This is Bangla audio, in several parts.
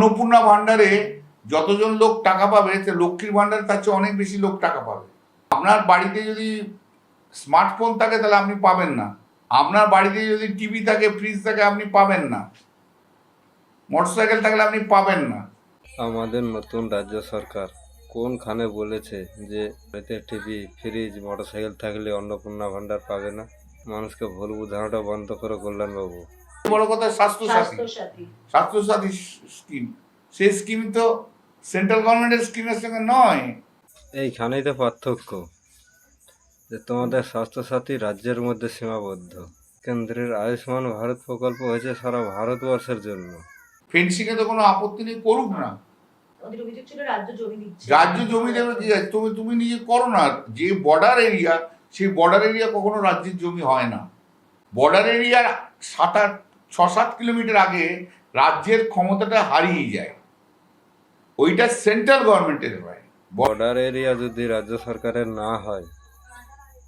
অন্নপূর্ণা ভান্ডারে যতজন লোক টাকা পাবে, লক্ষ্মীর ভান্ডারে তার চেয়ে অনেক বেশি লোক টাকা পাবে। আপনার বাড়িতে যদি স্মার্টফোন থাকে তাহলে আপনি পাবেন না, আপনার বাড়িতে যদি টিভি থাকে, ফ্রিজ থাকে, আপনি পাবেন না, মোটরসাইকেল থাকলে আপনি পাবেন না। আমাদের নতুন রাজ্য সরকার কোনখানে বলেছে যে বাড়িতে টিভি, ফ্রিজ, মোটরসাইকেল থাকলে অন্নপূর্ণা ভান্ডার পাবে না? মানুষকে ভুল বোঝানোটা বন্ধ করে কল্যাণবাবু। বড় কথা স্বাস্থ্যসাথী স্কিম, সেই স্কিম তো সেন্ট্রাল গভর্নমেন্টের স্কিমের সঙ্গে নয়। এইখানেই তো পার্থক্য, যে তোমাদের স্বাস্থ্যসাথী রাজ্যের মধ্যে সীমাবদ্ধ। কেন্দ্রের আয়ুষ্মান ভারত প্রকল্প হয়েছে সারা ভারতবর্ষের জন্য। ফেন্সিং এ তো কোনো আপত্তি নেই, করুক না। রাজ্য জমি দেবে কি আছে? তুমি নিজে করো না। যে বর্ডার এরিয়া, সেই বর্ডার এরিয়া কখনো রাজ্যের জমি হয় না। বর্ডার এরিয়ার 6-7 কিলোমিটার আগে রাজ্যের ক্ষমতাটা হারিয়ে যায়, ওইটা সেন্ট্রাল গভর্নমেন্টের হয়। বর্ডার এরিয়া যদি রাজ্য সরকারের না হয়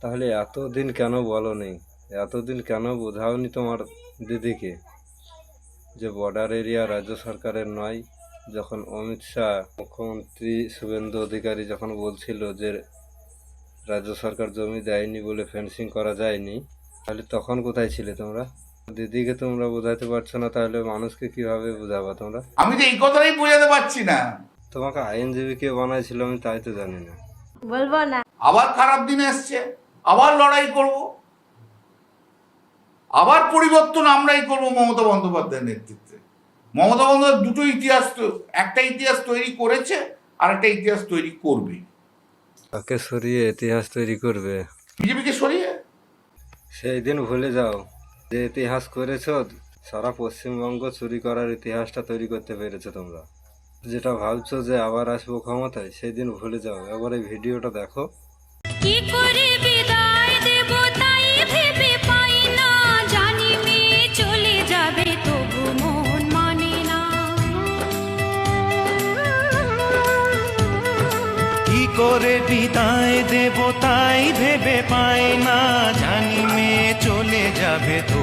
তাহলে এতদিন কেন বলো নেই? এতদিন কেন বোঝাওনি তোমার দিদিকে যে বর্ডার এরিয়া রাজ্য সরকারের নয়? যখন অমিত শাহ, মুখ্যমন্ত্রী শুভেন্দু অধিকারী যখন বলছিল যে রাজ্য সরকার জমি দেয়নি বলে ফেন্সিং করা যায়নি, তাহলে তখন কোথায় ছিলে তোমরা? দিদিকে তোমরা বোঝাতে পারছো না, তাহলে মানুষকে কিভাবে বোঝাবা তোমরা? আমি তো এই কথাটাই বোঝাতে পারছি না। তোমাকে আইনজীবী কে বানাইছিল আমি তাই তো জানি না। বলবো না। আবার খারাপ দিন এসছে, আবার লড়াই করব, আবার পরিবর্তন আমরাই করব মমতা বন্দ্যোপাধ্যায়ের নেতৃত্বে। মমতা বন্দ্যোপাধ্যায় দুটো ইতিহাস, একটা ইতিহাস তৈরি করেছে আর একটা ইতিহাস তৈরি করবে। তাকে সরিয়ে ইতিহাস তৈরি করবে? বিজেপিকে সরিয়ে? সেই দিন ভুলে যাও যে ইতিহাস করেছ। সারা পশ্চিমবঙ্গ চুরি করার ইতিহাসটা তৈরি করতে পেরেছো তোমরা। যেটা ভাবছো যে আবার আসবো ক্ষমতায়, সেই দিন ভুলে যাও। একবার এই ভিডিওটা দেখো। কি করে বিদায় দেব তাই ভেবে পাই না, জানি মেয়ে চলে যাবে তবু মন মানে না। কি করে বিদায় দেব তাই ভেবে পাই না, জানি মেয়ে চলে যাবে তো